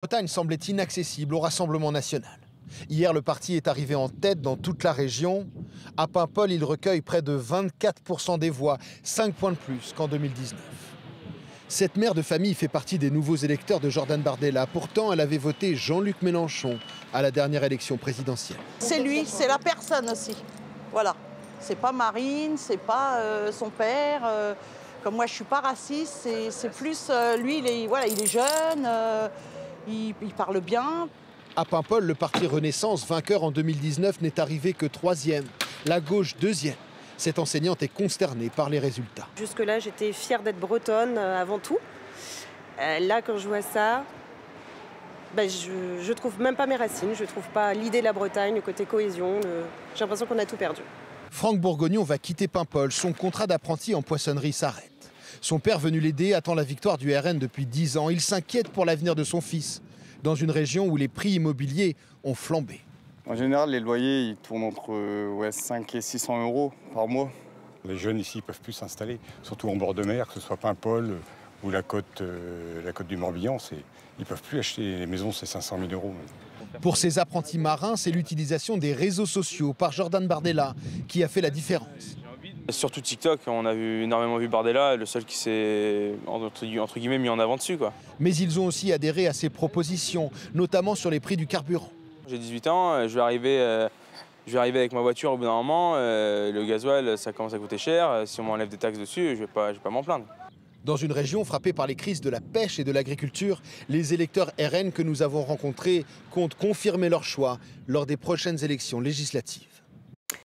Bretagne semblait inaccessible au Rassemblement national. Hier, le parti est arrivé en tête dans toute la région. À Paimpol, il recueille près de 24% des voix, 5 points de plus qu'en 2019. Cette mère de famille fait partie des nouveaux électeurs de Jordan Bardella. Pourtant, elle avait voté Jean-Luc Mélenchon à la dernière élection présidentielle. C'est lui, c'est la personne aussi. Voilà. C'est pas Marine, c'est pas son père. Comme moi, je suis pas raciste. C'est plus lui, il est jeune, il parle bien. À Paimpol, le parti Renaissance, vainqueur en 2019, n'est arrivé que 3e. La gauche, 2e. Cette enseignante est consternée par les résultats. Jusque-là, j'étais fière d'être bretonne avant tout. Là, quand je vois ça, je ne trouve même pas mes racines. Je ne trouve pas l'idée de la Bretagne, le côté cohésion. J'ai l'impression qu'on a tout perdu. Franck Bourgognon va quitter Paimpol. Son contrat d'apprenti en poissonnerie s'arrête. Son père venu l'aider attend la victoire du RN depuis 10 ans. Il s'inquiète pour l'avenir de son fils, dans une région où les prix immobiliers ont flambé. En général, les loyers ils tournent entre 5 et 600 euros par mois. Les jeunes ici ne peuvent plus s'installer, surtout en bord de mer, que ce soit Paimpol ou la côte du Morbihan. Ils ne peuvent plus acheter les maisons, c'est 500 000 euros. Pour ces apprentis marins, c'est l'utilisation des réseaux sociaux par Jordan Bardella qui a fait la différence. Surtout TikTok, on a énormément vu Bardella, le seul qui s'est entre guillemets mis en avant dessus, quoi. Mais ils ont aussi adhéré à ses propositions, notamment sur les prix du carburant. J'ai 18 ans, je vais arriver avec ma voiture au bout d'un moment, le gasoil ça commence à coûter cher, si on m'enlève des taxes dessus, je vais pas m'en plaindre. Dans une région frappée par les crises de la pêche et de l'agriculture, les électeurs RN que nous avons rencontrés comptent confirmer leur choix lors des prochaines élections législatives.